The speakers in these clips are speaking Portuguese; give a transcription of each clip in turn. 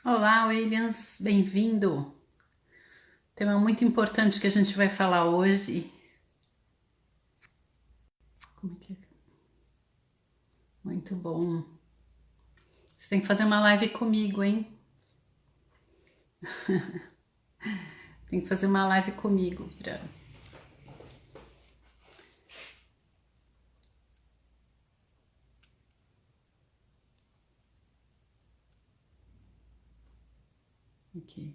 Olá, Williams, bem-vindo. Tema muito importante que a gente vai falar hoje. Como é que é? Muito bom. Você tem que fazer uma live comigo, hein? Tem que fazer uma live comigo. Aqui.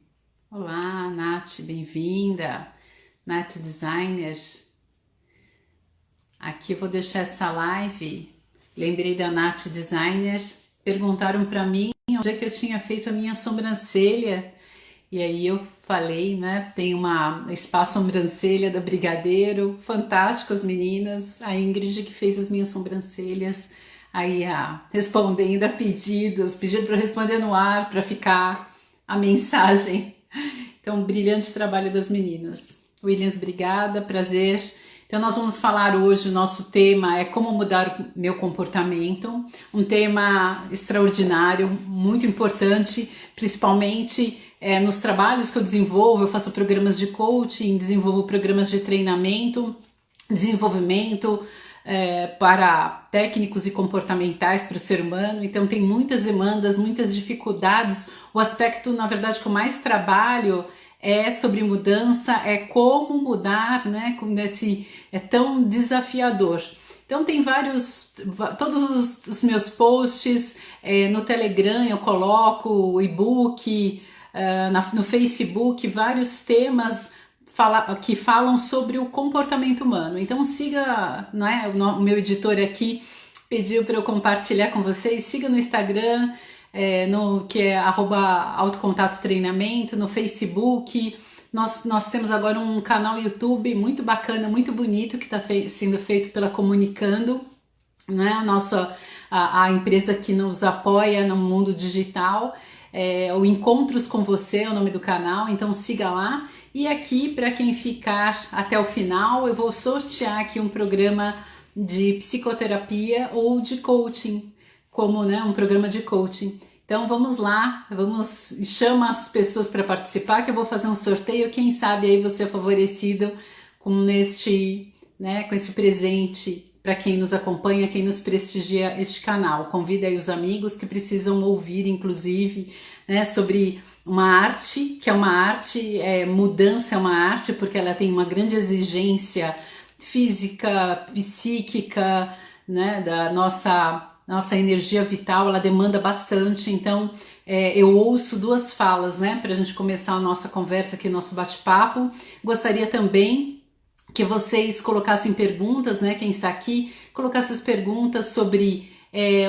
Olá, Nath, bem-vinda. Nath Designer. Aqui eu vou deixar essa live. Lembrei da Nath Designer. Perguntaram para mim onde é que eu tinha feito a minha sobrancelha. E aí eu falei, né? Tem uma espaço sobrancelha da Brigadeiro, fantástico as meninas. A Ingrid que fez as minhas sobrancelhas. Aí respondendo a pedidos, pediram para eu responder no ar para ficar a mensagem. Então, brilhante trabalho das meninas. Williams, obrigada, prazer. Então, nós vamos falar hoje, o nosso tema é como mudar o meu comportamento, um tema extraordinário, muito importante, principalmente nos trabalhos que eu desenvolvo. Eu faço programas de coaching, desenvolvo programas de treinamento, desenvolvimento para técnicos e comportamentais para o ser humano. Então tem muitas demandas, muitas dificuldades. O aspecto, na verdade, que eu mais trabalho é sobre mudança, é como mudar, né? Como esse é tão desafiador. Então tem todos os meus posts no Telegram eu coloco o e-book, no Facebook, vários temas que falam sobre o comportamento humano. Então siga, não é? O meu editor aqui pediu para eu compartilhar com vocês. Siga no Instagram, que é @autocontato treinamento, no Facebook. Nós temos agora um canal YouTube muito bacana, muito bonito, que está sendo feito pela Comunicando, né? A empresa que nos apoia no mundo digital. O Encontros com Você é o nome do canal, então siga lá. E aqui, para quem ficar até o final, eu vou sortear aqui um programa de psicoterapia ou de coaching, como, né, um programa de coaching. Então vamos lá, chama as pessoas para participar, que eu vou fazer um sorteio. Quem sabe aí você é favorecido com com este presente para quem nos acompanha, quem nos prestigia este canal. Convida aí os amigos que precisam ouvir, inclusive, né, sobre uma arte, que é uma arte, mudança é uma arte, porque ela tem uma grande exigência física, psíquica, né, da nossa energia vital, ela demanda bastante. Então eu ouço duas falas, né, para a gente começar a nossa conversa aqui, nosso bate-papo. Gostaria também que vocês colocassem perguntas, né, quem está aqui, colocasse as perguntas sobre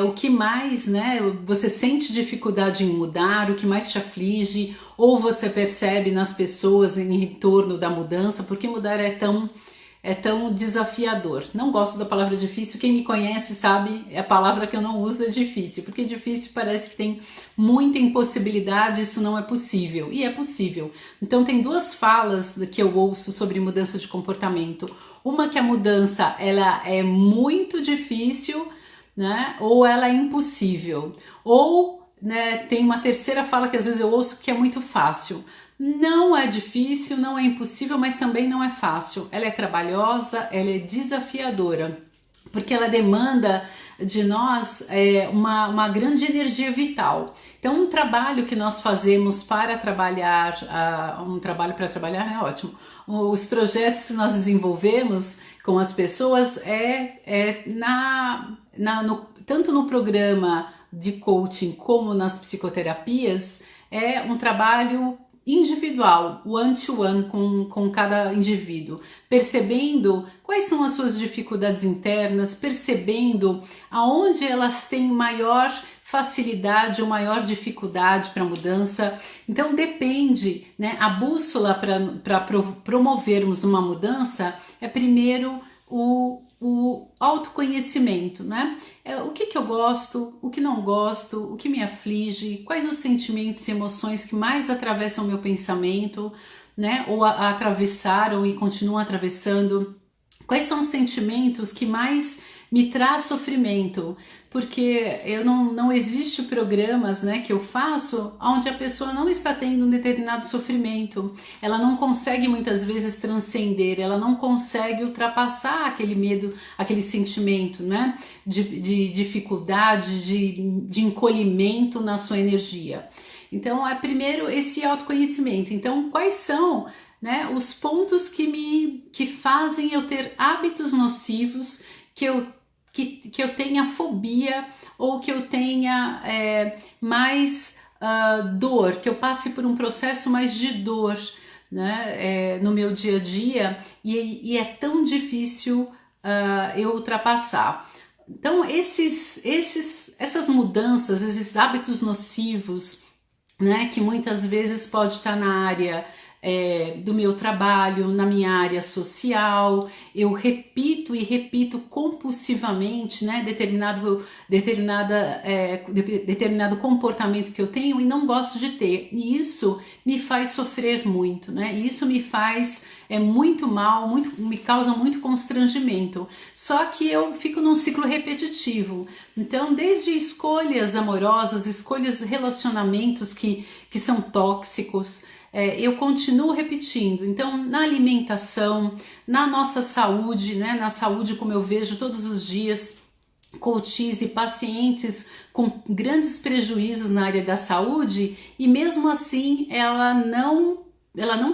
o que mais, né, você sente dificuldade em mudar, o que mais te aflige, ou você percebe nas pessoas em torno da mudança, porque mudar é tão desafiador. Não gosto da palavra difícil, quem me conhece sabe, a palavra que eu não uso é difícil, porque difícil parece que tem muita impossibilidade, isso não é possível, e é possível. Então tem duas falas que eu ouço sobre mudança de comportamento. Uma que a mudança ela é muito difícil, né, ou ela é impossível. Ou, né, tem uma terceira fala que às vezes eu ouço que é muito fácil. Não é difícil, não é impossível, mas também não é fácil. Ela é trabalhosa, ela é desafiadora, porque ela demanda de nós uma grande energia vital. Então, um trabalho que nós fazemos para trabalhar, um trabalho para trabalhar é ótimo. Os projetos que nós desenvolvemos com as pessoas tanto no programa de coaching como nas psicoterapias, é um trabalho individual, one-to-one com cada indivíduo, percebendo quais são as suas dificuldades internas, percebendo aonde elas têm maior facilidade ou maior dificuldade para mudança. Então depende, né? A bússola para promovermos uma mudança é primeiro o autoconhecimento, né? O que eu gosto, o que não gosto, o que me aflige, quais os sentimentos e emoções que mais atravessam o meu pensamento, né? Ou atravessaram e continuam atravessando. Quais são os sentimentos que mais me traz sofrimento, porque não existe programas, né, que eu faço onde a pessoa não está tendo um determinado sofrimento, ela não consegue muitas vezes transcender, ela não consegue ultrapassar aquele medo, aquele sentimento, né, de dificuldade, de encolhimento na sua energia. Então, é primeiro esse autoconhecimento. Então, quais são, né, os pontos que fazem eu ter hábitos nocivos, que eu tenha fobia ou que eu tenha mais dor, que eu passe por um processo mais de dor, né, no meu dia a dia, e é tão difícil eu ultrapassar. Então, essas mudanças, esses hábitos nocivos, né, que muitas vezes pode estar na área do meu trabalho, na minha área social, eu repito e repito compulsivamente, né, determinado comportamento que eu tenho e não gosto de ter, e isso me faz sofrer muito, né, e isso me faz muito mal, me causa muito constrangimento, só que eu fico num ciclo repetitivo. Então, desde escolhas amorosas, escolhas relacionamentos que são tóxicos, eu continuo repetindo. Então, na alimentação, na nossa saúde, né, na saúde como eu vejo todos os dias, coaches e pacientes com grandes prejuízos na área da saúde, e mesmo assim ela não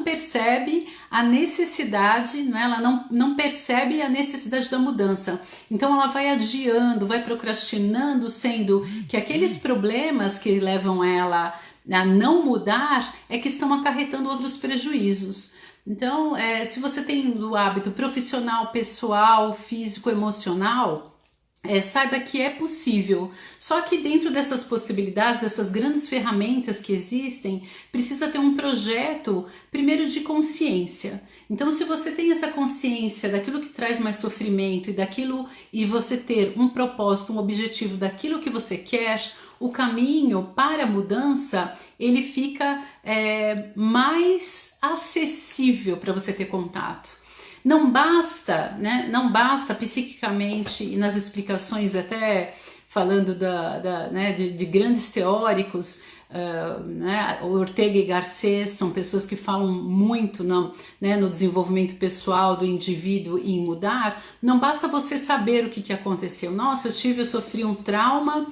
percebe a necessidade, né? Ela não percebe a necessidade da mudança. Então ela vai adiando, vai procrastinando, sendo que aqueles problemas que levam ela a não mudar é que estão acarretando outros prejuízos. Então, se você tem o hábito profissional, pessoal, físico, emocional, saiba que é possível, só que dentro dessas possibilidades, essas grandes ferramentas que existem, precisa ter um projeto, primeiro, de consciência. Então, se você tem essa consciência daquilo que traz mais sofrimento e você ter um propósito, um objetivo daquilo que você quer, o caminho para a mudança, ele fica mais acessível para você ter contato. Não basta, né? Não basta psiquicamente, e nas explicações até falando né, de grandes teóricos, né, Ortega e Garcés são pessoas que falam muito né, no desenvolvimento pessoal do indivíduo em mudar. Não basta você saber o que aconteceu. Nossa, eu sofri um trauma,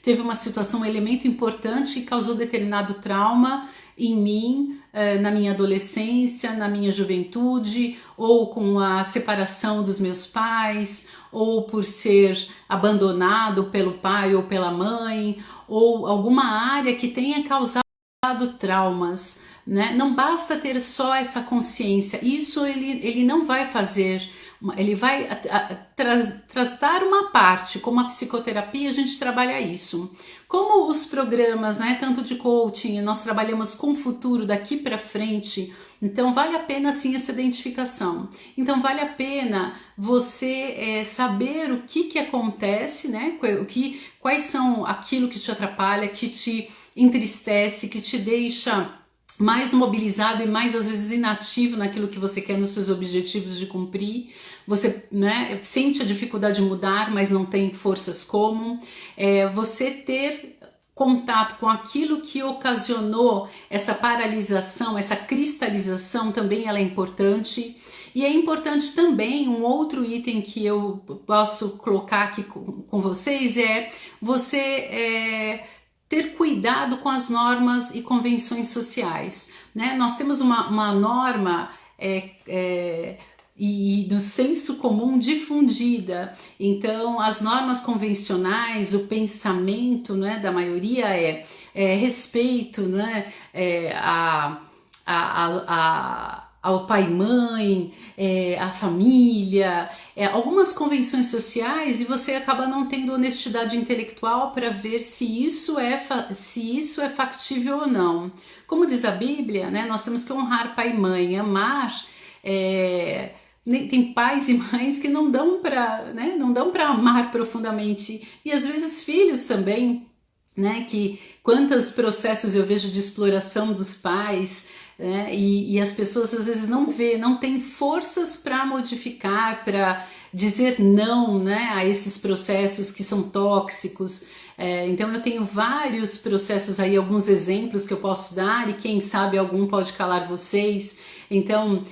teve uma situação, um elemento importante que causou determinado trauma em mim, na minha adolescência, na minha juventude, ou com a separação dos meus pais, ou por ser abandonado pelo pai ou pela mãe, ou alguma área que tenha causado traumas, né? Não basta ter só essa consciência, isso ele não vai fazer. Ele vai tratar uma parte, como a psicoterapia a gente trabalha isso. Como os programas, né, tanto de coaching, nós trabalhamos com o futuro daqui para frente, então vale a pena sim essa identificação. Então vale a pena você saber o que acontece, né, quais são aquilo que te atrapalha, que te entristece, que te deixa mais mobilizado e mais às vezes inativo naquilo que você quer, nos seus objetivos de cumprir. Você, né, sente a dificuldade de mudar, mas não tem forças como. Você ter contato com aquilo que ocasionou essa paralisação, essa cristalização, também ela é importante. E é importante também, um outro item que eu posso colocar aqui com vocês é você ter cuidado com as normas e convenções sociais, né? Nós temos uma norma e no senso comum difundida. Então, as normas convencionais, o pensamento, né, da maioria respeito, né, ao pai e mãe, a família, algumas convenções sociais, e você acaba não tendo honestidade intelectual para ver se isso é factível ou não. Como diz a Bíblia, né, nós temos que honrar pai e mãe, amar. Tem pais e mães que não dão para amar profundamente, e às vezes filhos também, né, que quantos processos eu vejo de exploração dos pais, né, e as pessoas às vezes não têm forças para modificar, para dizer não, né, a esses processos que são tóxicos. Então eu tenho vários processos aí, alguns exemplos que eu posso dar e quem sabe algum pode calar vocês. Então,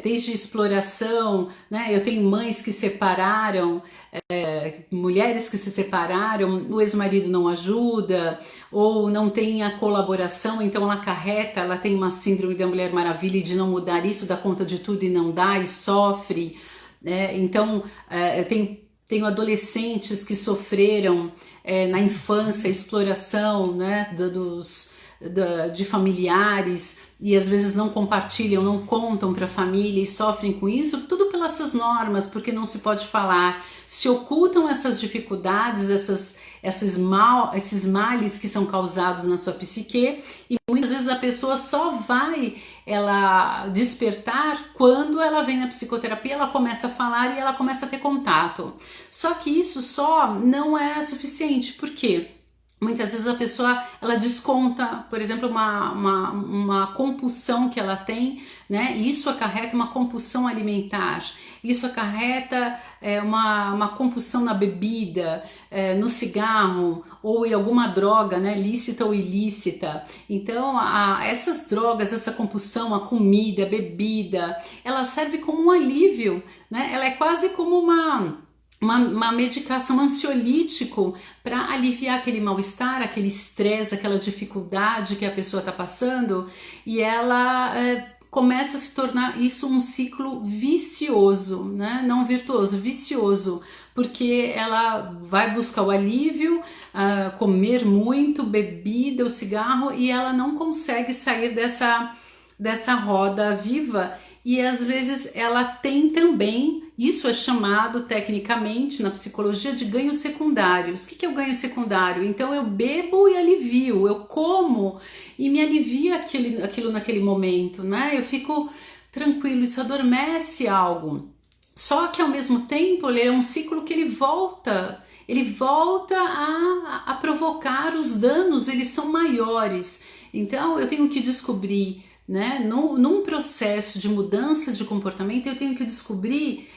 desde exploração, né, eu tenho mães que separaram, mulheres que se separaram, o ex-marido não ajuda ou não tem a colaboração, então ela tem uma síndrome da Mulher Maravilha e de não mudar isso, dá conta de tudo e não dá e sofre. Então, eu tenho adolescentes que sofreram na infância exploração, né, de familiares e às vezes não compartilham, não contam para a família e sofrem com isso, tudo pelas suas normas, porque não se pode falar, se ocultam essas dificuldades, esses males que são causados na sua psique, e muitas vezes a pessoa só vai despertar quando ela vem na psicoterapia, ela começa a falar e ela começa a ter contato. Só que isso só não é suficiente, por quê? Muitas vezes a pessoa ela desconta, por exemplo, uma compulsão que ela tem, né? E isso acarreta uma compulsão alimentar, isso acarreta uma compulsão na bebida, no cigarro ou em alguma droga, né? Lícita ou ilícita. Então, essas drogas, essa compulsão, a comida, a bebida, ela serve como um alívio, né? Ela é quase como uma medicação ansiolítico para aliviar aquele mal-estar, aquele estresse, aquela dificuldade que a pessoa está passando, e ela começa a se tornar isso um ciclo vicioso, né? Não virtuoso, vicioso, porque ela vai buscar o alívio, comer muito, bebida, o cigarro, e ela não consegue sair dessa roda viva. E às vezes ela tem também, isso é chamado tecnicamente na psicologia de ganhos secundários. O que é o ganho secundário? Então eu bebo e alivio, eu como e me alivia aquilo naquele momento, né? Eu fico tranquilo, isso adormece algo. Só que ao mesmo tempo ele é um ciclo que ele volta a provocar os danos, eles são maiores. Então eu tenho que descobrir, né, num processo de mudança de comportamento, eu tenho que descobrir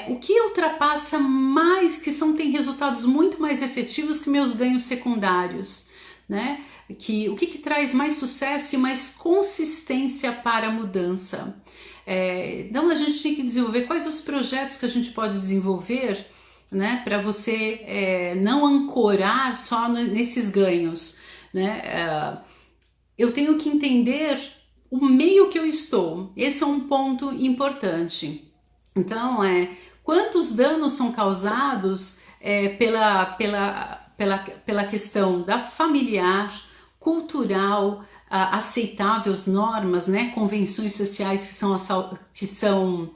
o que ultrapassa mais, tem resultados muito mais efetivos que meus ganhos secundários, né? O que traz mais sucesso e mais consistência para a mudança. Então a gente tem que desenvolver quais os projetos que a gente pode desenvolver, né, para você não ancorar só nesses ganhos, né? Eu tenho que entender o meio que eu estou, esse é um ponto importante. Então, quantos danos são causados pela questão da familiar, cultural, aceitáveis normas, né, convenções sociais que são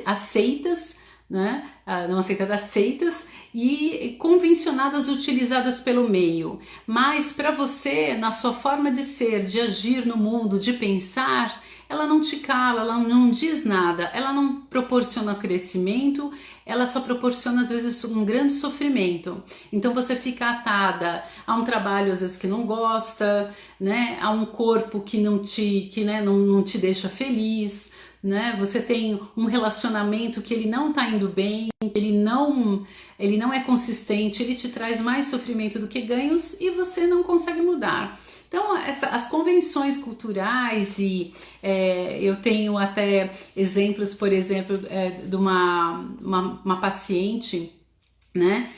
aceitas, né, não aceitadas, aceitas e convencionadas, utilizadas pelo meio. Mas para você, na sua forma de ser, de agir no mundo, de pensar, ela não te cala, ela não diz nada, ela não proporciona crescimento, ela só proporciona às vezes um grande sofrimento. Então você fica atada a um trabalho às vezes que não gosta, né, a um corpo que não te deixa feliz, né? Você tem um relacionamento que ele não está indo bem, ele não é consistente, ele te traz mais sofrimento do que ganhos e você não consegue mudar. Então, as convenções culturais eu tenho até exemplos, por exemplo, de uma paciente, né,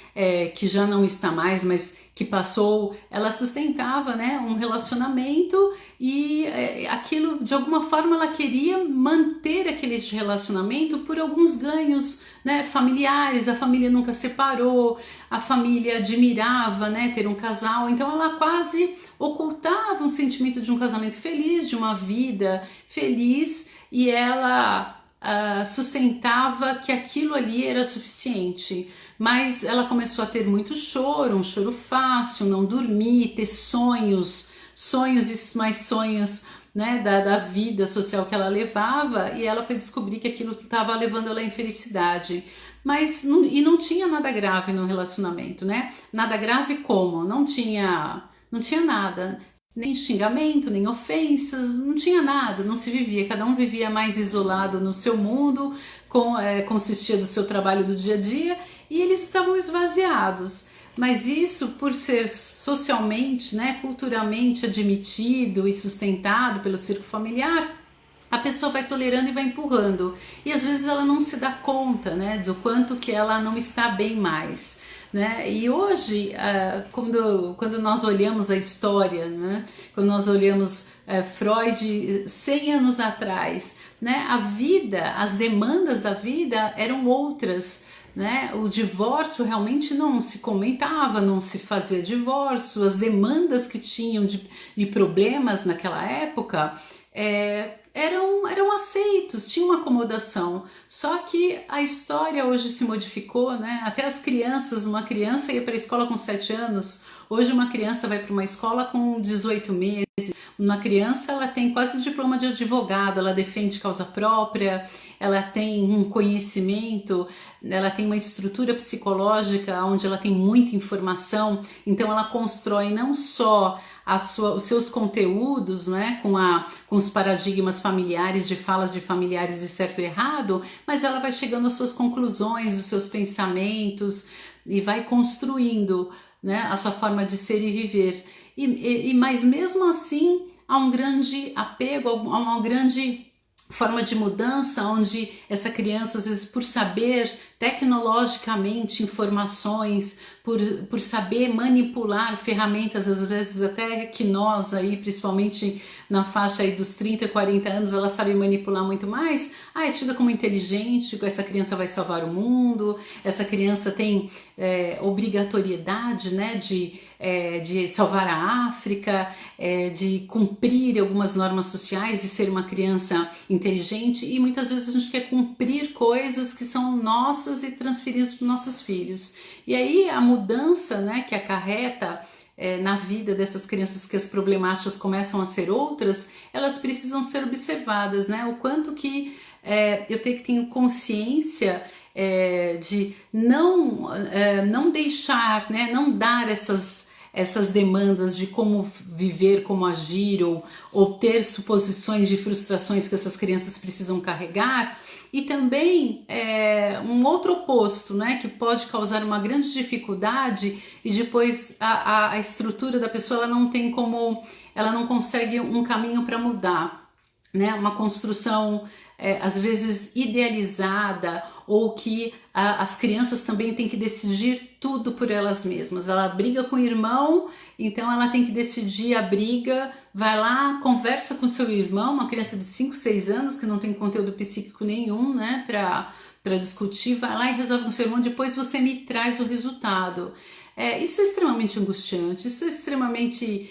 que já não está mais, mas que passou, ela sustentava, né, um relacionamento e aquilo, de alguma forma, ela queria manter aquele relacionamento por alguns ganhos, né, familiares, a família nunca separou, a família admirava, né, ter um casal, então ela quase ocultava um sentimento de um casamento feliz, de uma vida feliz, e ela sustentava que aquilo ali era suficiente. Mas ela começou a ter muito choro, um choro fácil, não dormir, ter sonhos e mais sonhos, né, da vida social que ela levava, e ela foi descobrir que aquilo estava levando ela à infelicidade. Mas não tinha nada grave no relacionamento, né? Nada grave como? Não tinha nada, nem xingamento, nem ofensas, não tinha nada, não se vivia, cada um vivia mais isolado no seu mundo, consistia do seu trabalho do dia a dia, e eles estavam esvaziados. Mas isso, por ser socialmente, né, culturalmente admitido e sustentado pelo círculo familiar, a pessoa vai tolerando e vai empurrando. E às vezes ela não se dá conta, né, do quanto que ela não está bem mais. Né? E hoje, quando nós olhamos a história, né, quando nós olhamos Freud 100 anos atrás, né, a vida, as demandas da vida eram outras. Né? O divórcio realmente não se comentava, não se fazia divórcio, as demandas que tinham de problemas naquela época eram aceitos, tinha uma acomodação. Só que a história hoje se modificou, né? Até as crianças, uma criança ia para a escola com 7 anos, hoje uma criança vai para uma escola com 18 meses. Uma criança, ela tem quase diploma de advogado, ela defende causa própria, ela tem um conhecimento, ela tem uma estrutura psicológica onde ela tem muita informação, então ela constrói não só os seus conteúdos, né, com os paradigmas familiares, de falas de familiares de certo e errado, mas ela vai chegando às suas conclusões, os seus pensamentos e vai construindo, né, a sua forma de ser e viver. Mas mesmo assim há um grande apego, há uma grande forma de mudança, onde essa criança, às vezes, por saber tecnologicamente informações, por saber manipular ferramentas, às vezes até que nós aí, principalmente na faixa aí dos 30, 40 anos, ela sabe manipular muito mais, é tida como inteligente, essa criança vai salvar o mundo, essa criança tem obrigatoriedade, né, de salvar a África, de cumprir algumas normas sociais, de ser uma criança inteligente, e muitas vezes a gente quer cumprir coisas que são nossas e transferir para os nossos filhos. E aí a mudança, né, que acarreta na vida dessas crianças, que as problemáticas começam a ser outras, elas precisam ser observadas, né? O quanto que eu tenho consciência de não deixar, né, não dar essas demandas de como viver, como agir, ou ter suposições de frustrações que essas crianças precisam carregar. E também um outro oposto, né, que pode causar uma grande dificuldade, e depois a estrutura da pessoa ela não consegue um caminho para mudar, né, uma construção às vezes idealizada, ou que as crianças também têm que decidir tudo por elas mesmas. Ela briga com o irmão, então ela tem que decidir a briga, vai lá, conversa com seu irmão, uma criança de 5, 6 anos que não tem conteúdo psíquico nenhum, né, para discutir, vai lá e resolve com seu irmão, depois você me traz o resultado. Isso é extremamente angustiante, isso é extremamente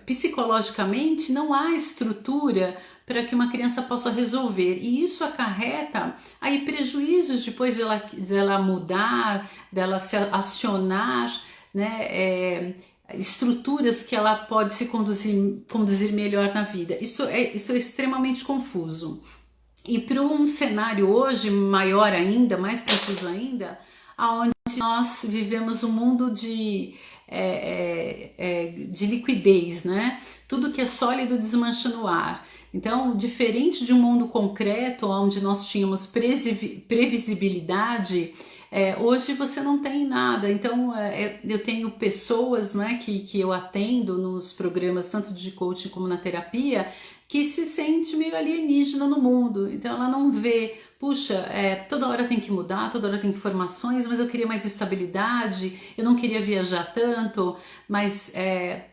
psicologicamente não há estrutura para que uma criança possa resolver, e isso acarreta aí prejuízos depois dela mudar, dela se acionar, né, estruturas que ela pode se conduzir melhor na vida. Isso é extremamente confuso. E para um cenário hoje maior ainda, mais confuso ainda, aonde nós vivemos um mundo de liquidez, né? Tudo que é sólido desmancha no ar. Então, diferente de um mundo concreto, onde nós tínhamos previsibilidade, hoje você não tem nada. Então, eu tenho pessoas, né, que eu atendo nos programas, tanto de coaching como na terapia, que se sente meio alienígena no mundo. Então, ela não vê, puxa, toda hora tem que mudar, toda hora tem informações, mas eu queria mais estabilidade, eu não queria viajar tanto, mas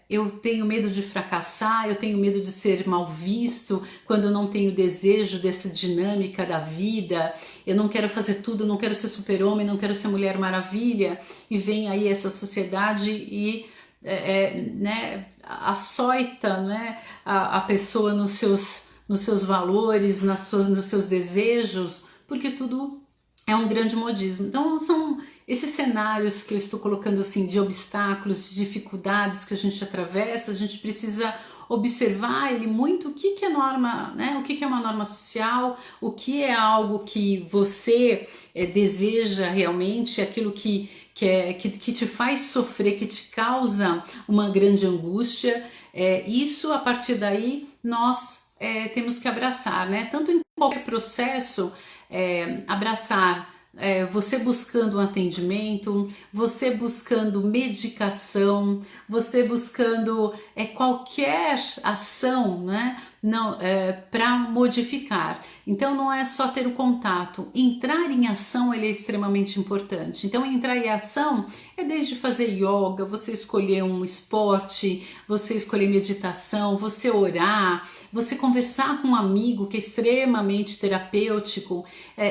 eu tenho medo de fracassar, eu tenho medo de ser mal visto, quando eu não tenho desejo dessa dinâmica da vida, eu não quero fazer tudo, eu não quero ser super-homem, não quero ser Mulher Maravilha, e vem aí essa sociedade e né, açoita, né, a pessoa nos seus valores, nos seus desejos, porque tudo é um grande modismo. Então são esses cenários que eu estou colocando assim, de obstáculos, de dificuldades que a gente atravessa, a gente precisa observar ele muito, o que é norma, né? O que é uma norma social, o que é algo que você deseja realmente, aquilo que te faz sofrer, que te causa uma grande angústia. Isso, a partir daí, nós temos que abraçar, né? Tanto em qualquer processo, abraçar. Você buscando um atendimento, você buscando medicação, você buscando qualquer ação, né? Não, para modificar. Então não é só ter o contato, entrar em ação ele é extremamente importante. Então entrar em ação é desde fazer yoga, você escolher um esporte, você escolher meditação, você orar, você conversar com um amigo que é extremamente terapêutico.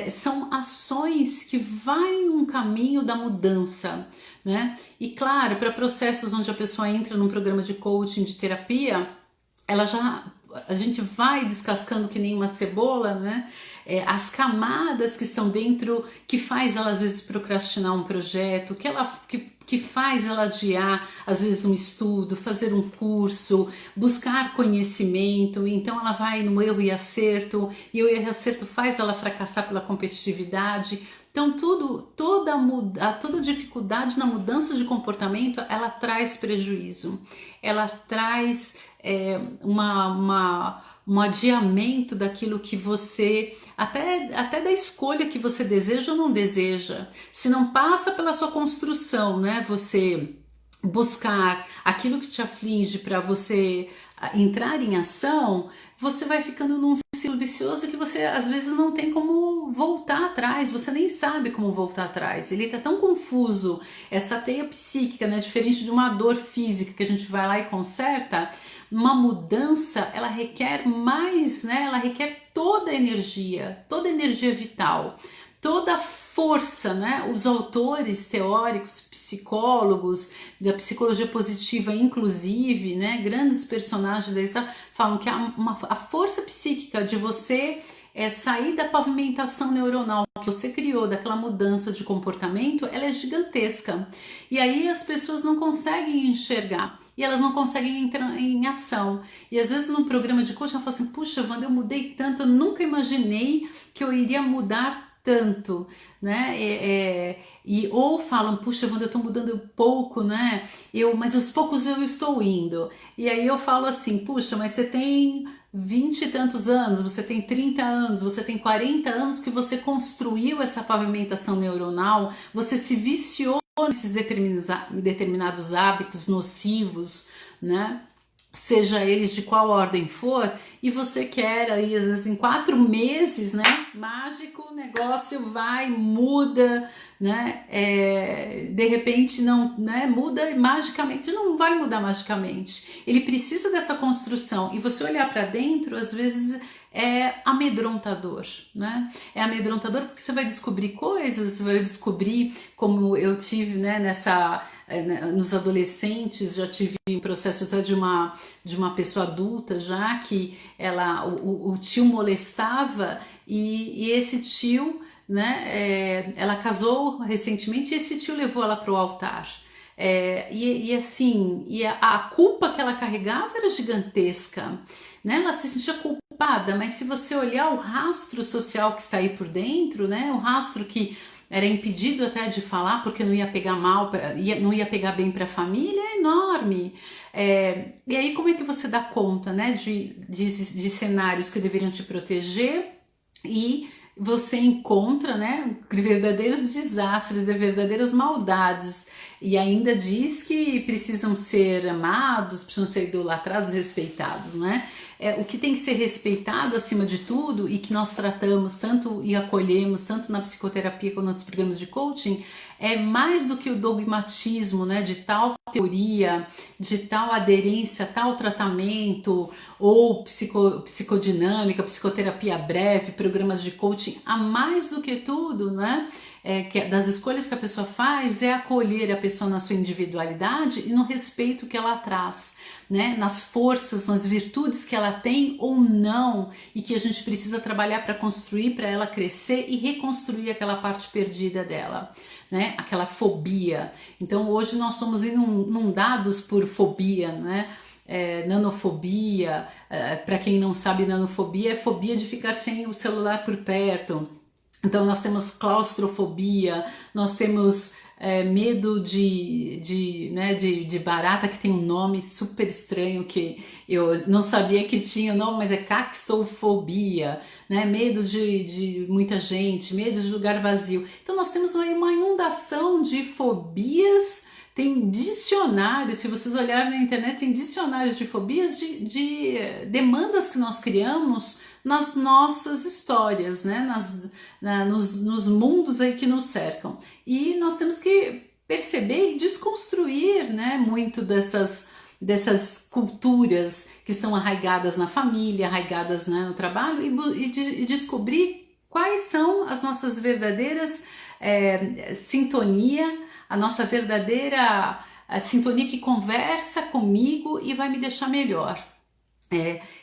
São ações que vai num caminho da mudança, né? E claro, para processos onde a pessoa entra num programa de coaching, de terapia, a gente vai descascando que nem uma cebola, né? As camadas que estão dentro, que faz ela às vezes procrastinar um projeto, que faz ela adiar às vezes um estudo, fazer um curso, buscar conhecimento. Então ela vai no erro e acerto, e o erro e acerto faz ela fracassar pela competitividade. Então toda dificuldade na mudança de comportamento, ela traz prejuízo, ela traz um adiamento daquilo que você, até da escolha que você deseja ou não deseja. Se não passa pela sua construção, né, você buscar aquilo que te aflige para você entrar em ação, você vai ficando num ciclo vicioso que você às vezes não tem como voltar atrás, você nem sabe como voltar atrás. Ele tá tão confuso, essa teia psíquica, né, diferente de uma dor física que a gente vai lá e conserta. Uma mudança, ela requer mais, né? Ela requer toda a energia vital, toda a força, né? Os autores teóricos, psicólogos da psicologia positiva, inclusive, né? Grandes personagens da história falam que a força psíquica de você sair da pavimentação neuronal que você criou, daquela mudança de comportamento, ela é gigantesca. E aí as pessoas não conseguem enxergar. E elas não conseguem entrar em ação. E às vezes no programa de coaching ela fala assim, puxa, Wanda, eu mudei tanto, eu nunca imaginei que eu iria mudar tanto, né? Ou falam, puxa, Wanda, eu tô mudando pouco, né? Mas aos poucos eu estou indo. E aí eu falo assim, puxa, mas você tem 20 e tantos anos, você tem 30 anos, você tem 40 anos que você construiu essa pavimentação neuronal, você se viciou nesses determinados hábitos nocivos, né? Seja eles de qual ordem for, e você quer aí, às vezes em 4 meses, né? Mágico, o negócio vai, muda, né? De repente não, né? Muda magicamente, não vai mudar magicamente. Ele precisa dessa construção, e você olhar para dentro, às vezes é amedrontador, né? É amedrontador porque você vai descobrir coisas, você vai descobrir, como eu tive, né, nos adolescentes, já tive um processo de uma pessoa adulta já, que o tio molestava, e esse tio, né, ela casou recentemente e esse tio levou ela para o altar. Assim, a culpa que ela carregava era gigantesca, né? Ela se sentia culpada, mas se você olhar o rastro social que está aí por dentro, né? O rastro que era impedido até de falar porque não ia pegar mal, não ia pegar bem para a família, é enorme. E aí como é que você dá conta, né? De cenários que deveriam te proteger, e você encontra, né, verdadeiros desastres, verdadeiras maldades, e ainda diz que precisam ser amados, precisam ser idolatrados, respeitados, né? O que tem que ser respeitado acima de tudo, e que nós tratamos tanto e acolhemos tanto na psicoterapia quanto nos programas de coaching, é mais do que o dogmatismo, né, de tal teoria, de tal aderência, tal tratamento, ou psicodinâmica, psicoterapia breve, programas de coaching. A mais do que tudo, né, das escolhas que a pessoa faz, é acolher a pessoa na sua individualidade e no respeito que ela traz, né, nas forças, nas virtudes que ela tem ou não, e que a gente precisa trabalhar para construir, para ela crescer e reconstruir aquela parte perdida dela, né, aquela fobia. Então hoje nós somos inundados por fobia, né? Nanofobia, para quem não sabe, nanofobia é fobia de ficar sem o celular por perto. Então nós temos claustrofobia, nós temos medo né, de barata, que tem um nome super estranho que eu não sabia que tinha o nome, mas é caxtofobia, né? Medo de muita gente, medo de lugar vazio. Então nós temos aí uma inundação de fobias. Tem dicionário, se vocês olharem na internet, tem dicionários de fobias, de demandas que nós criamos nas nossas histórias, né? Nos mundos aí que nos cercam. E nós temos que perceber e desconstruir, né, muito dessas culturas que estão arraigadas na família, arraigadas, né, no trabalho, e descobrir quais são as nossas verdadeiras sintonia, a nossa verdadeira sintonia que conversa comigo e vai me deixar melhor.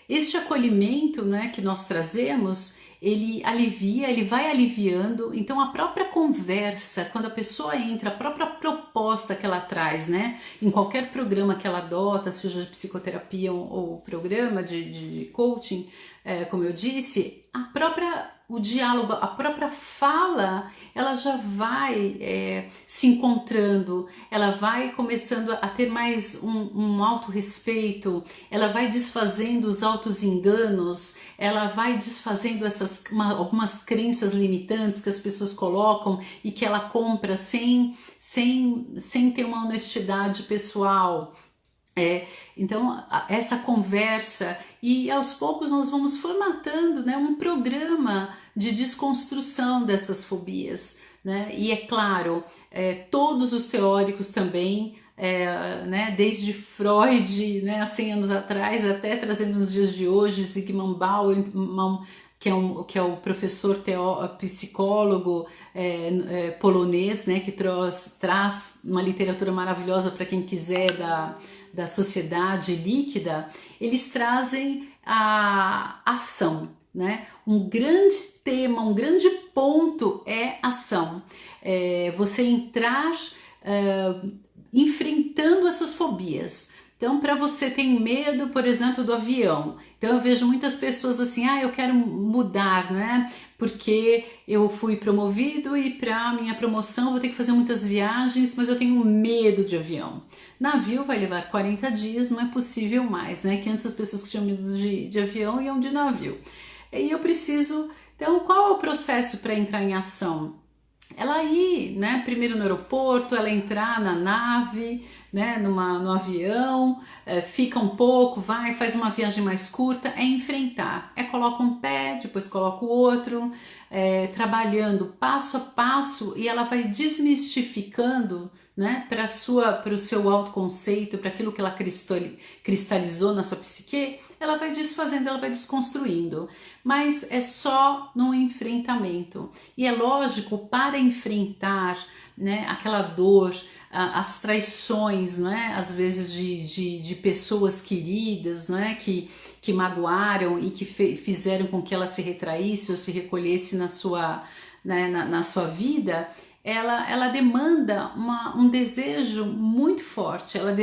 Este acolhimento, né, que nós trazemos, ele alivia, ele vai aliviando. Então a própria conversa, quando a pessoa entra, a própria proposta que ela traz, né, em qualquer programa que ela adota, seja de psicoterapia ou programa de coaching, como eu disse, o diálogo, a própria fala, ela já vai se encontrando, ela vai começando a ter mais um autorrespeito, ela vai desfazendo os auto-enganos, ela vai desfazendo algumas crenças limitantes que as pessoas colocam e que ela compra sem ter uma honestidade pessoal. Então essa conversa, e aos poucos nós vamos formatando, né, um programa de desconstrução dessas fobias, né? E é claro, todos os teóricos também, né, desde Freud, né, há 100 anos atrás, até trazendo nos dias de hoje, Zygmunt Bauman, que é o professor psicólogo polonês, né, que traz uma literatura maravilhosa para quem quiser da sociedade líquida. Eles trazem a ação, né? Um grande tema, um grande ponto é ação. Você entrar enfrentando essas fobias. Então, para você tem medo, por exemplo, do avião. Então, eu vejo muitas pessoas assim, eu quero mudar, né? Porque eu fui promovido e para minha promoção eu vou ter que fazer muitas viagens, mas eu tenho medo de avião. Navio vai levar 40 dias, não é possível mais, né? Que antes as pessoas que tinham medo de avião iam de navio. E eu preciso... Então, qual é o processo para entrar em ação? Ela ir, né, primeiro no aeroporto, ela entrar na nave, né, no avião, fica um pouco, faz uma viagem mais curta, é enfrentar, coloca um pé, depois coloca o outro, trabalhando passo a passo, e ela vai desmistificando, né, para o seu autoconceito, para aquilo que ela cristalizou na sua psique, ela vai desfazendo, ela vai desconstruindo, mas é só no enfrentamento. E é lógico, para enfrentar, né, aquela dor, as traições, né, às vezes de pessoas queridas, né, que magoaram e que fizeram com que ela se retraísse ou se recolhesse na sua, né, na sua vida, ela demanda um desejo muito forte, ela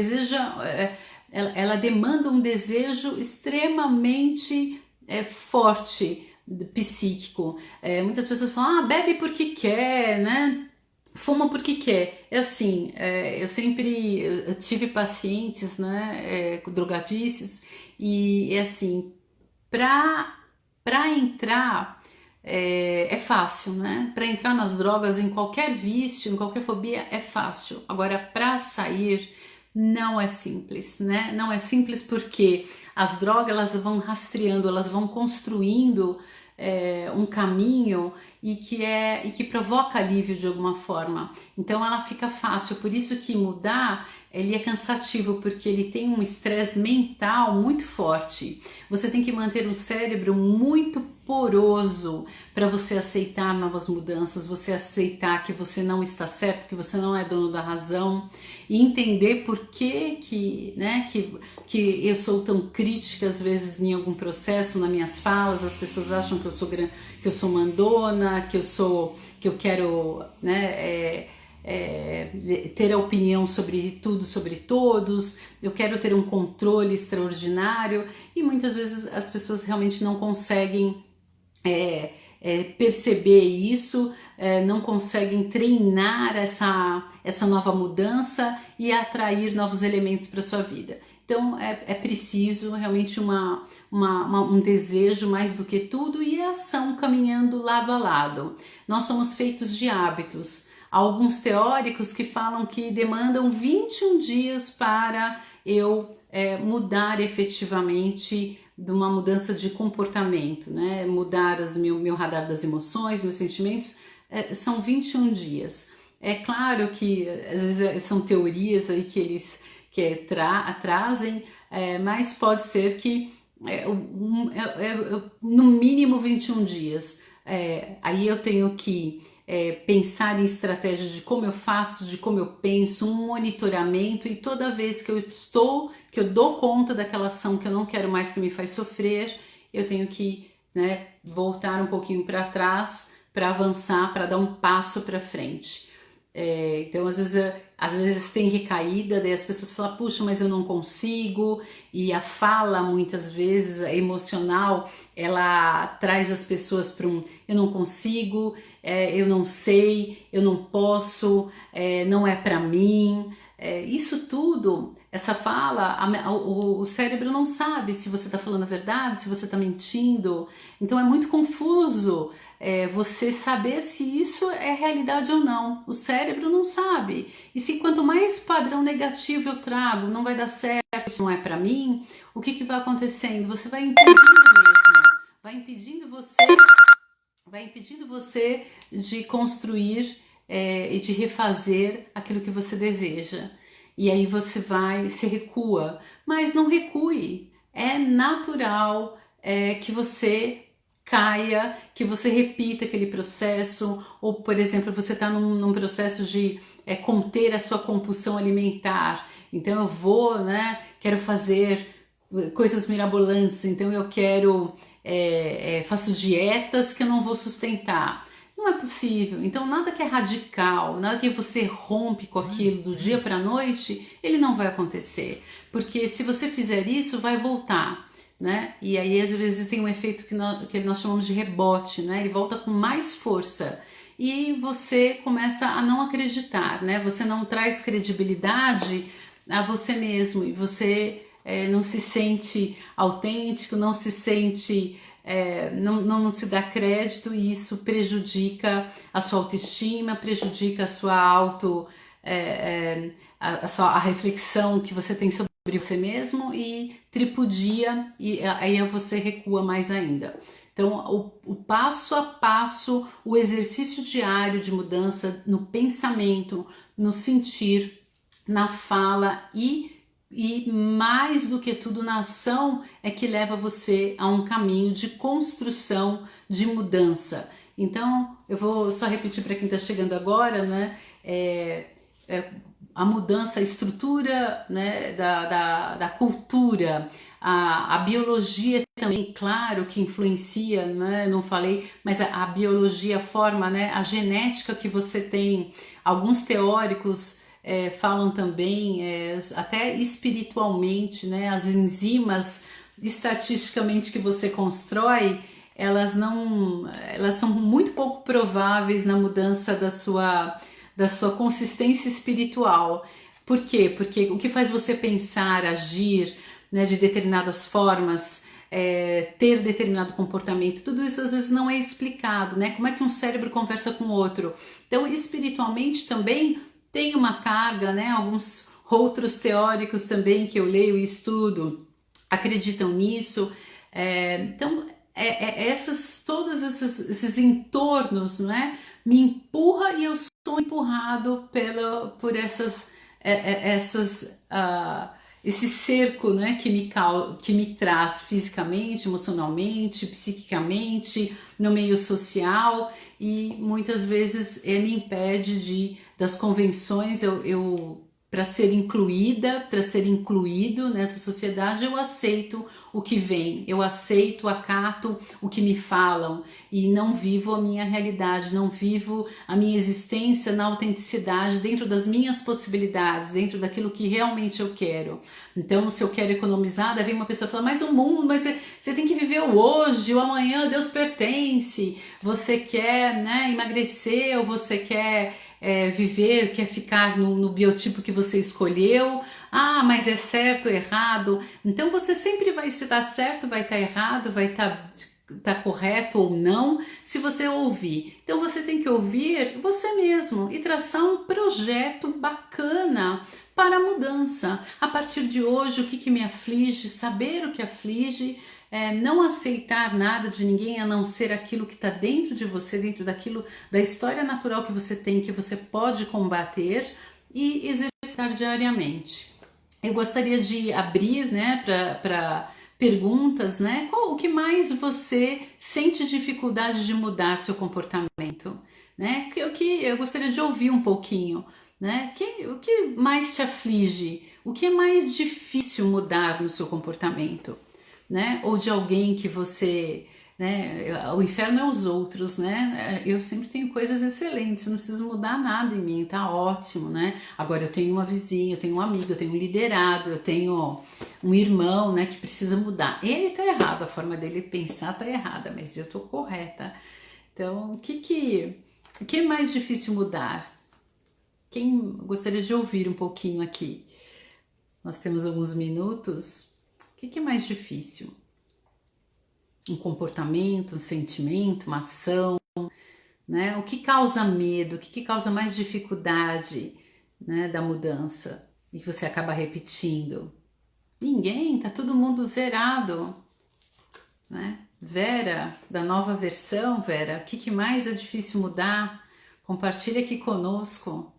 demanda um desejo extremamente forte, psíquico. Muitas pessoas falam, bebe porque quer, né? Fuma porque quer. É assim, eu tive pacientes, né, drogadícios, e é assim, para entrar é fácil, né? Para entrar nas drogas, em qualquer vício, em qualquer fobia, é fácil. Agora, para sair, não é simples, né? Não é simples porque as drogas, elas vão rastreando, elas vão construindo um caminho e que provoca alívio de alguma forma. Então ela fica fácil, por isso que mudar ele é cansativo, porque ele tem um estresse mental muito forte. Você tem que manter o cérebro muito poroso para você aceitar novas mudanças, você aceitar que você não está certo, que você não é dono da razão, e entender por que eu sou tão crítica às vezes em algum processo, nas minhas falas. As pessoas acham que eu sou mandona, que eu quero, né, ter a opinião sobre tudo, sobre todos, eu quero ter um controle extraordinário, e muitas vezes as pessoas realmente não conseguem perceber isso, não conseguem treinar essa nova mudança e atrair novos elementos para sua vida. Então é preciso realmente um desejo mais do que tudo e a ação caminhando lado a lado. Nós somos feitos de hábitos. Há alguns teóricos que falam que demandam 21 dias para eu mudar efetivamente de uma mudança de comportamento, né? Mudar meu radar das emoções, meus sentimentos, são 21 dias. É claro que às vezes são teorias aí que eles trazem, mas pode ser que no mínimo 21 dias. Aí eu tenho que pensar em estratégias de como eu faço, de como eu penso, um monitoramento, e toda vez que eu dou conta daquela ação que eu não quero mais, que me faz sofrer, eu tenho que, né, voltar um pouquinho para trás para avançar, para dar um passo para frente. Então às vezes tem recaída, daí as pessoas falam, puxa, mas eu não consigo, e a fala muitas vezes emocional, ela traz as pessoas para eu não consigo, eu não sei, eu não posso, não é para mim. Isso tudo, essa fala, o cérebro não sabe se você está falando a verdade, se você está mentindo. Então é muito confuso você saber se isso é realidade ou não. O cérebro não sabe. E se quanto mais padrão negativo eu trago, não vai dar certo, isso não é para mim, o que vai acontecendo? Você vai impedindo mesmo, vai impedindo você de construir e de refazer aquilo que você deseja. E aí se recua, mas não recue. É natural que você caia, que você repita aquele processo, ou por exemplo, você está num processo de conter a sua compulsão alimentar. Então eu vou, né, quero fazer coisas mirabolantes, então eu quero, faço dietas que eu não vou sustentar. Não é possível. Então nada que é radical, nada que você rompe com aquilo do dia para a noite, ele não vai acontecer. Porque se você fizer isso, vai voltar, né? E aí às vezes tem um efeito que nós chamamos de rebote, né? Ele volta com mais força e você começa a não acreditar, né? Você não traz credibilidade a você mesmo e você não se sente autêntico, não se sente... não se dá crédito, e isso prejudica a sua autoestima, prejudica a sua a reflexão que você tem sobre você mesmo e tripudia, e aí você recua mais ainda. Então, o passo a passo, o exercício diário de mudança no pensamento, no sentir, na fala e mais do que tudo na ação é que leva você a um caminho de construção, de mudança. Então eu vou só repetir para quem está chegando agora, né? A mudança, a estrutura, né, da cultura, a biologia também, claro que influencia, né? Não falei, mas a biologia, a forma, né, a genética que você tem. Alguns teóricos falam também, até espiritualmente, né, as enzimas estatisticamente que você constrói, elas são muito pouco prováveis na mudança da sua consistência espiritual. Por quê? Porque o que faz você pensar, agir, né, de determinadas formas, ter determinado comportamento, tudo isso às vezes não é explicado, né? Como é que um cérebro conversa com o outro? Então, espiritualmente também tem uma carga, né? Alguns outros teóricos também que eu leio e estudo acreditam nisso. Então, todos esses entornos, né, me empurra e eu sou empurrado por esse cerco, né, que me traz fisicamente, emocionalmente, psiquicamente, no meio social, e muitas vezes ele me impede das convenções. Eu para ser incluída, para ser incluído nessa sociedade, eu aceito o que vem, eu aceito, acato o que me falam e não vivo a minha realidade, não vivo a minha existência na autenticidade, dentro das minhas possibilidades, dentro daquilo que realmente eu quero. Então, se eu quero economizar, daí vem uma pessoa falar, mas o mundo, mas você tem que viver o hoje, o amanhã Deus pertence, você quer, né, emagrecer ou você quer viver, quer ficar no biotipo que você escolheu, mas é certo ou errado, então você sempre vai estar certo, vai estar errado, vai estar correto ou não, se você ouvir. Então você tem que ouvir você mesmo e traçar um projeto bacana para a mudança. A partir de hoje, o que me aflige, saber o que aflige, não aceitar nada de ninguém a não ser aquilo que está dentro de você, dentro daquilo, da história natural que você tem, que você pode combater e exercitar diariamente. Eu gostaria de abrir, né, para perguntas, né? O que mais você sente dificuldade de mudar seu comportamento, né? Eu gostaria de ouvir um pouquinho, né? O que mais te aflige? O que é mais difícil mudar no seu comportamento? Né? Ou de alguém que você, né? O inferno é os outros, né? Eu sempre tenho coisas excelentes, não preciso mudar nada em mim, tá ótimo, né? Agora eu tenho uma vizinha, eu tenho um amigo, eu tenho um liderado, eu tenho um irmão, né, que precisa mudar. Ele tá errado, a forma dele pensar tá errada, mas eu tô correta. Então, o que é mais difícil mudar? Quem gostaria de ouvir um pouquinho aqui? Nós temos alguns minutos. O que é mais difícil? Um comportamento, um sentimento, uma ação, né? O que causa medo? O que causa mais dificuldade, né, da mudança? E você acaba repetindo. Ninguém, tá todo mundo zerado, né? Vera, da nova versão, Vera, o que mais é difícil mudar? Compartilha aqui conosco,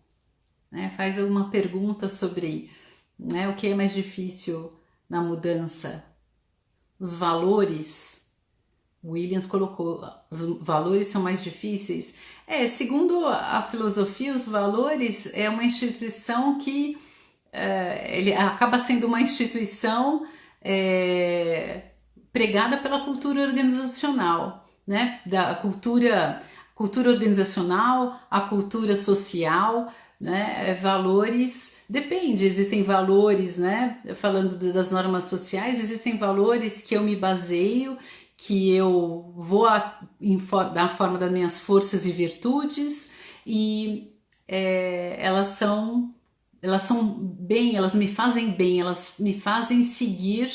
né? Faz uma pergunta sobre, né, o que é mais difícil na mudança. Os valores, o Williams colocou, os valores são mais difíceis. Segundo a filosofia, os valores é uma instituição que ele acaba sendo uma instituição pregada pela cultura organizacional, né? Da cultura organizacional, a cultura social, né? Valores, depende, existem valores, né? Falando das normas sociais, existem valores que eu me baseio, que eu vou da forma das minhas forças e virtudes, e elas são bem, elas me fazem bem, elas me fazem seguir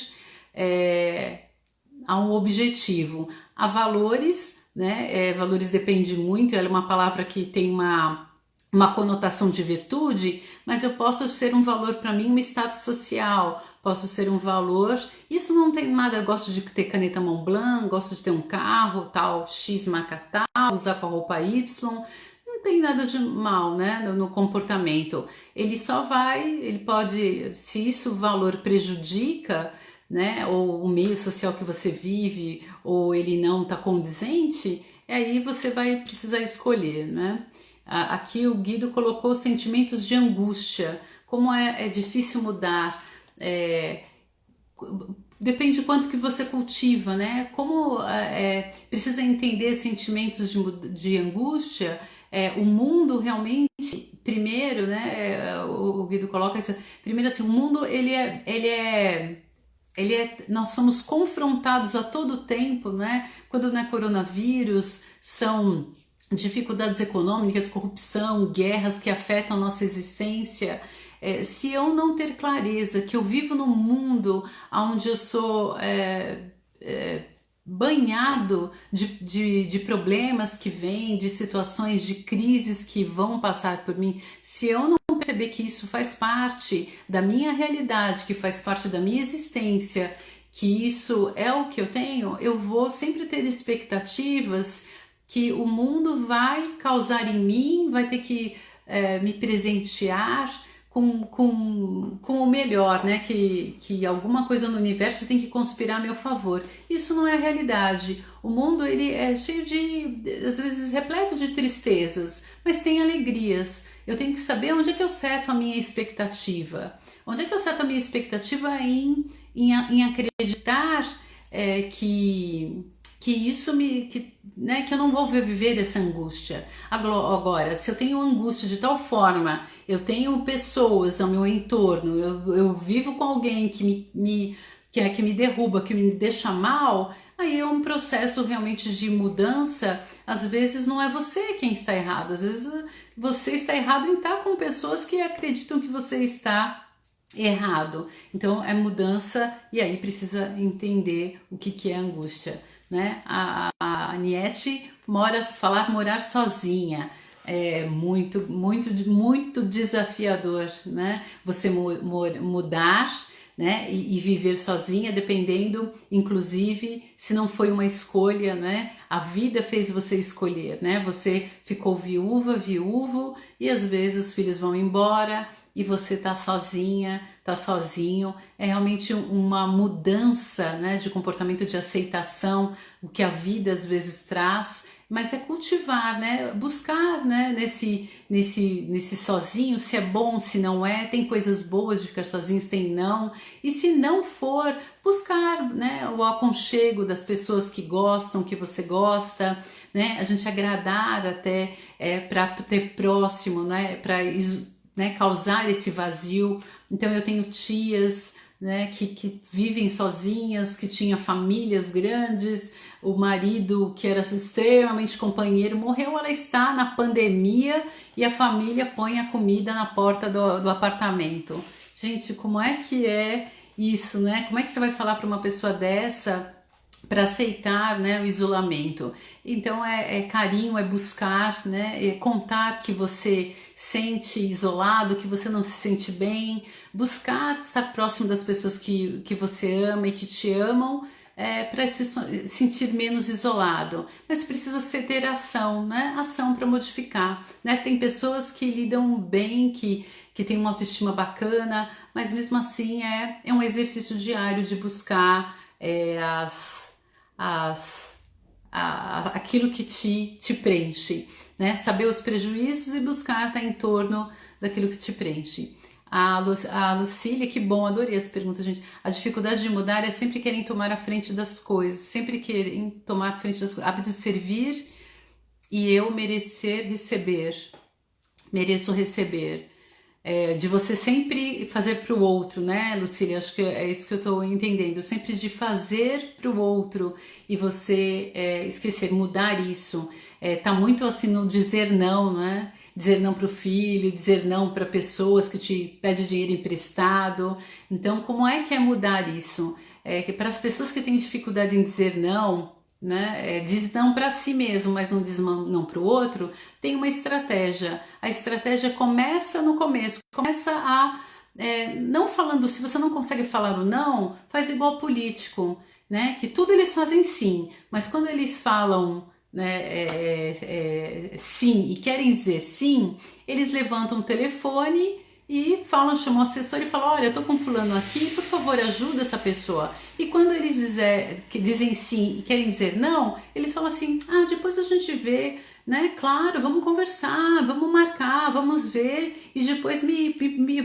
a um objetivo. A valores, né? Valores depende muito, ela é uma palavra que tem uma conotação de virtude, mas eu posso ser um valor para mim, um status social, posso ser um valor, isso não tem nada, eu gosto de ter caneta Montblanc, gosto de ter um carro, tal, X marca tal, usar com a roupa Y, não tem nada de mal, né, no comportamento, ele pode, se isso o valor prejudica, né, ou o meio social que você vive, ou ele não está condizente, aí você vai precisar escolher, né. Aqui o Guido colocou sentimentos de angústia, como é difícil mudar, depende do quanto que você cultiva, né? Como precisa entender sentimentos de angústia, o mundo realmente, primeiro, né? O Guido coloca isso, primeiro assim, o mundo nós somos confrontados a todo tempo, né? Quando não é coronavírus, são dificuldades econômicas, corrupção, guerras que afetam a nossa existência. Se eu não ter clareza que eu vivo num mundo onde eu sou banhado de problemas que vêm, de situações, de crises que vão passar por mim, se eu não perceber que isso faz parte da minha realidade, que faz parte da minha existência, que isso é o que eu tenho, eu vou sempre ter expectativas que o mundo vai causar em mim, vai ter que me presentear com o melhor, né? Que alguma coisa no universo tem que conspirar a meu favor. Isso não é a realidade. O mundo ele é cheio às vezes repleto de tristezas, mas tem alegrias. Eu tenho que saber onde é que eu seto a minha expectativa. Onde é que eu seto a minha expectativa em acreditar que isso né, que eu não vou viver essa angústia. Agora, se eu tenho angústia de tal forma, eu tenho pessoas ao meu entorno, eu vivo com alguém que me derruba, que me deixa mal, aí é um processo realmente de mudança. Às vezes não é você quem está errado, às vezes você está errado em estar com pessoas que acreditam que você está errado. Então é mudança e aí precisa entender o que é angústia, né? A Nietzsche falar morar sozinha é muito desafiador, né? Você mudar, né? E viver sozinha, dependendo, inclusive, se não foi uma escolha, né? A vida fez você escolher, né? Você ficou viúvo, e às vezes os filhos vão embora e você tá sozinha, tá sozinho. É realmente uma mudança, né, de comportamento, de aceitação, o que a vida às vezes traz, mas é cultivar, né, buscar, né, nesse sozinho, se é bom, se não é. Tem coisas boas de ficar sozinhos, tem não, e se não for, buscar, né, o aconchego das pessoas que gostam, que você gosta, né, a gente agradar até para ter próximo, né, para causar esse vazio. Então eu tenho tias, né, que vivem sozinhas, que tinham famílias grandes, o marido que era extremamente companheiro morreu, ela está na pandemia e a família põe a comida na porta do apartamento. Gente, como é que é isso, né? Como é que você vai falar para uma pessoa dessa para aceitar, né, o isolamento? Então é carinho, é buscar, né, é contar que você sente isolado, que você não se sente bem, buscar estar próximo das pessoas que você ama e que te amam, para se sentir menos isolado. Mas precisa ter ação, né? Ação para modificar, né? Tem pessoas que lidam bem, que tem uma autoestima bacana, mas mesmo assim é um exercício diário de buscar aquilo que te preenche, né? Saber os prejuízos e buscar estar em torno daquilo que te preenche. A Lucília, que bom, adorei essa pergunta, gente. A dificuldade de mudar é sempre querem tomar a frente das coisas, sempre querem tomar a frente das coisas. Hábito de servir e eu mereço receber. De você sempre fazer para o outro, né, Lucília? Acho que é isso que eu estou entendendo. Sempre de fazer para o outro e você esquecer, mudar isso. Tá muito assim no dizer não, né? Dizer não para o filho, dizer não para pessoas que te pedem dinheiro emprestado. Então, como é que é mudar isso? Que para as pessoas que têm dificuldade em dizer não, né, diz não para si mesmo, mas não diz não para o outro, tem uma estratégia. A estratégia começa no começo, começa não falando. Se você não consegue falar o não, faz igual político, né, que tudo eles fazem sim, mas quando eles falam, né, sim e querem dizer sim, eles levantam o telefone e chamam o assessor e falam: olha, eu tô com fulano aqui, por favor, ajuda essa pessoa. E quando eles dizem sim e querem dizer não, eles falam assim: depois a gente vê, né? Claro, vamos conversar, vamos marcar, vamos ver, e depois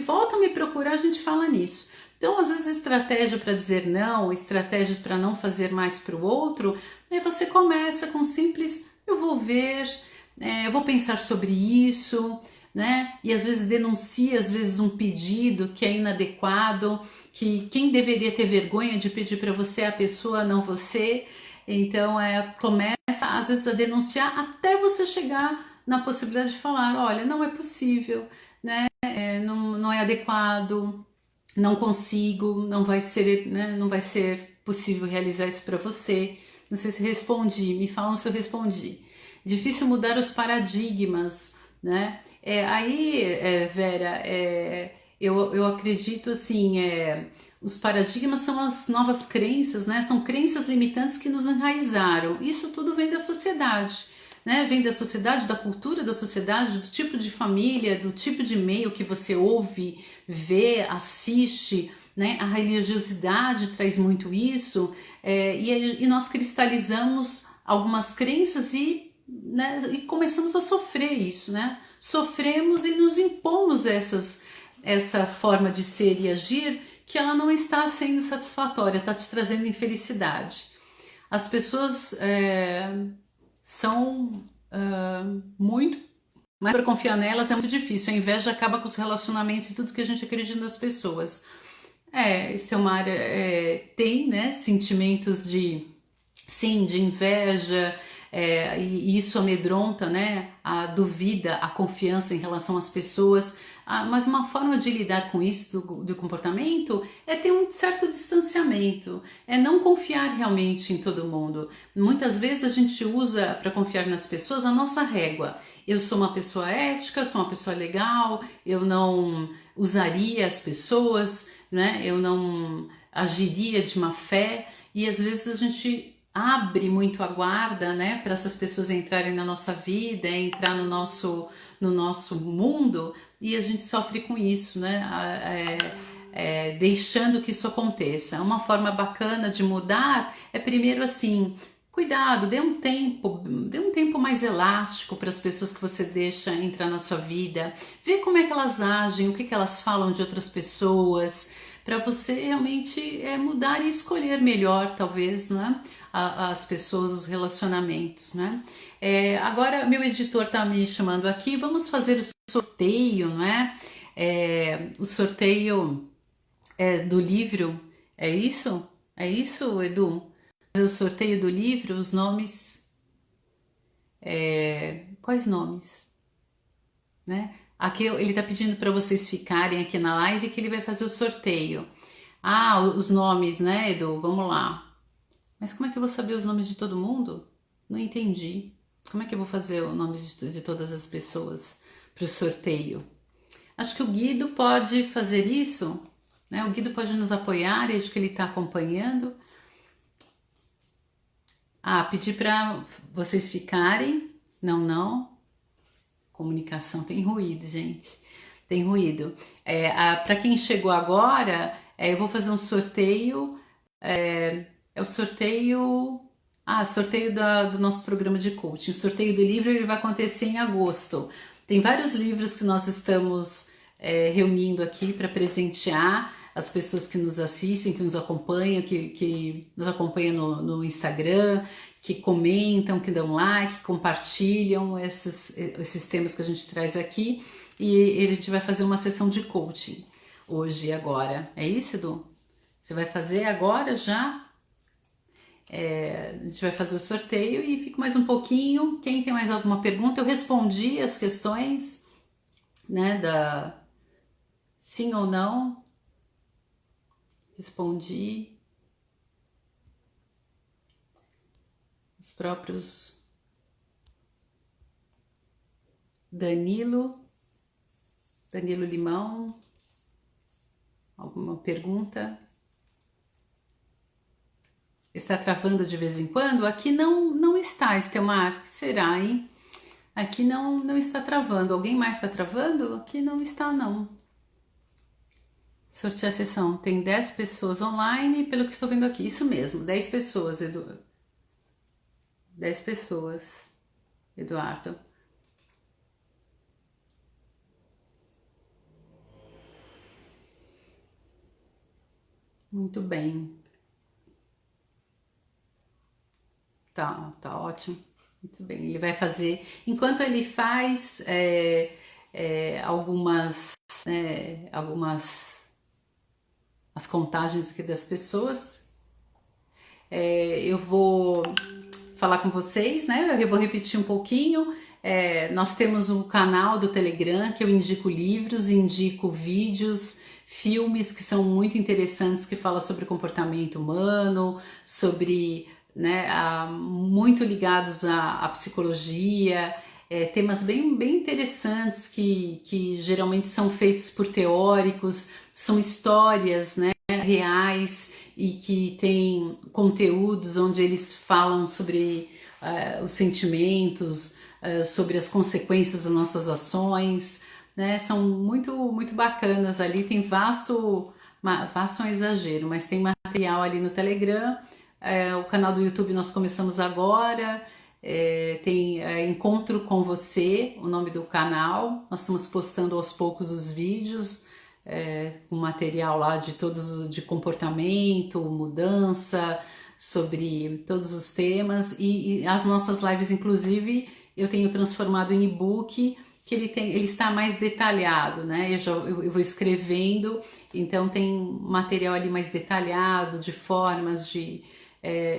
volta a me procurar, a gente fala nisso. Então, às vezes, estratégia para dizer não, estratégias para não fazer mais para o outro, você começa com simples: eu vou ver, eu vou pensar sobre isso, né? E às vezes denuncia, às vezes um pedido que é inadequado, que quem deveria ter vergonha de pedir para você é a pessoa, não você. Então começa às vezes a denunciar até você chegar na possibilidade de falar: olha, não é possível, né? Não é adequado, não consigo, não vai ser, né? Não vai ser possível realizar isso para você. Não sei se respondi, me falam se eu respondi. Difícil mudar os paradigmas, né? Vera, eu acredito assim, os paradigmas são as novas crenças, né? São crenças limitantes que nos enraizaram. Isso tudo vem da sociedade, né? Vem da sociedade, da cultura da sociedade, do tipo de família, do tipo de meio que você ouve, vê, assiste, né? A religiosidade traz muito isso, e nós cristalizamos algumas crenças né, e começamos a sofrer isso, né? Sofremos e nos impomos essa forma de ser e agir que ela não está sendo satisfatória, está te trazendo infelicidade. As pessoas são muito, mas para confiar nelas é muito difícil. A inveja acaba com os relacionamentos e tudo que a gente acredita nas pessoas. Isso é uma área, tem, né, sentimentos sim, de inveja, e isso amedronta, né, a duvida, a confiança em relação às pessoas, mas uma forma de lidar com isso, do comportamento, é ter um certo distanciamento, é não confiar realmente em todo mundo. Muitas vezes a gente usa para confiar nas pessoas a nossa régua. Eu sou uma pessoa ética, sou uma pessoa legal, eu não usaria as pessoas, né, eu não agiria de má fé, e às vezes a gente abre muito a guarda, né, para essas pessoas entrarem na nossa vida, entrar no nosso mundo, e a gente sofre com isso, né, deixando que isso aconteça. Uma forma bacana de mudar é primeiro assim, cuidado, dê um tempo mais elástico para as pessoas que você deixa entrar na sua vida, vê como é que elas agem, o que que elas falam de outras pessoas, para você realmente mudar e escolher melhor, talvez, né? As pessoas, os relacionamentos, né? Agora, meu editor está me chamando aqui, vamos fazer o sorteio, não é? O sorteio do livro, é isso? É isso, Edu? O sorteio do livro, os nomes, quais nomes, né? Aqui ele está pedindo para vocês ficarem aqui na live que ele vai fazer o sorteio. Os nomes, né, Edu? Vamos lá. Mas como é que eu vou saber os nomes de todo mundo? Não entendi. Como é que eu vou fazer o nome de todas as pessoas para o sorteio? Acho que o Guido pode fazer isso, né? O Guido pode nos apoiar, acho que ele está acompanhando. Pedir para vocês ficarem. Não. Comunicação tem ruído, gente. Tem ruído. Para quem chegou agora, eu vou fazer um sorteio. O sorteio. Sorteio do nosso programa de coaching. O sorteio do livro ele vai acontecer em agosto. Tem vários livros que nós estamos reunindo aqui para presentear as pessoas que nos assistem, que nos acompanham, que nos acompanham no Instagram, que comentam, que dão like, que compartilham esses temas que a gente traz aqui. E a gente vai fazer uma sessão de coaching hoje e agora. É isso, Edu? Você vai fazer agora já? A gente vai fazer o sorteio e fica mais um pouquinho. Quem tem mais alguma pergunta? Eu respondi as questões, né, sim ou não. Respondi. Os próprios Danilo Limão. Alguma pergunta? Está travando de vez em quando? Aqui não está, Estelmar. Será, hein? Aqui não está travando. Alguém mais está travando? Aqui não está, não. Sortear a sessão. Tem 10 pessoas online, pelo que estou vendo aqui. Isso mesmo, 10 pessoas, 10 pessoas, Eduardo. Muito bem. Tá ótimo. Muito bem. Ele vai fazer. Enquanto ele faz algumas as contagens aqui das pessoas, eu vou falar com vocês, né? Eu vou repetir um pouquinho. Nós temos um canal do Telegram que eu indico livros, indico vídeos, filmes que são muito interessantes, que falam sobre comportamento humano, sobre, né, muito ligados à psicologia, temas bem interessantes que geralmente são feitos por teóricos, são histórias, né, reais e que tem conteúdos onde eles falam sobre os sentimentos, sobre as consequências das nossas ações, né? São muito bacanas ali, tem vasto é um exagero, mas tem material ali no Telegram, o canal do YouTube nós começamos agora, tem Encontro com Você, o nome do canal, nós estamos postando aos poucos os vídeos, com material lá de todos de comportamento, mudança, sobre todos os temas e as nossas lives, inclusive, eu tenho transformado em e-book, que ele está mais detalhado, né? Eu vou escrevendo, então tem material ali mais detalhado, de formas, de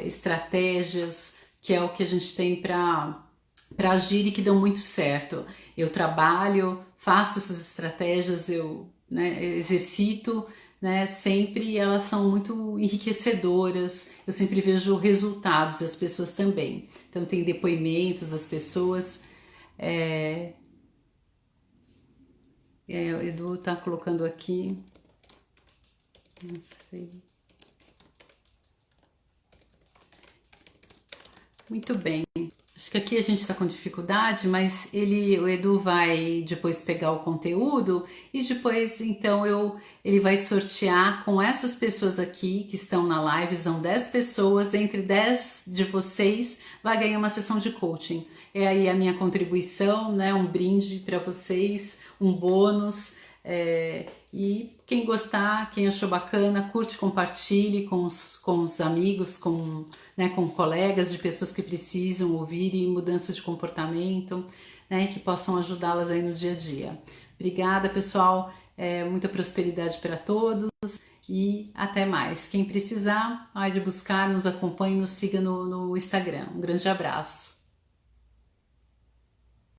estratégias, que é o que a gente tem para agir e que dão muito certo. Eu trabalho, faço essas estratégias, exercito, né, sempre elas são muito enriquecedoras, eu sempre vejo resultados das pessoas também. Então tem depoimentos das pessoas. O Edu tá colocando aqui, não sei. Muito bem. Acho que aqui a gente está com dificuldade, mas o Edu vai depois pegar o conteúdo e depois então ele vai sortear com essas pessoas aqui que estão na live, são 10 pessoas, entre 10 de vocês vai ganhar uma sessão de coaching. É aí a minha contribuição, né? Um brinde para vocês, um bônus. E quem gostar, quem achou bacana, curte, compartilhe com os amigos, com colegas de pessoas que precisam ouvir e mudança de comportamento, né, que possam ajudá-las aí no dia a dia. Obrigada, pessoal, muita prosperidade para todos e até mais. Quem precisar, de buscar, nos acompanhe, nos siga no Instagram. Um grande abraço.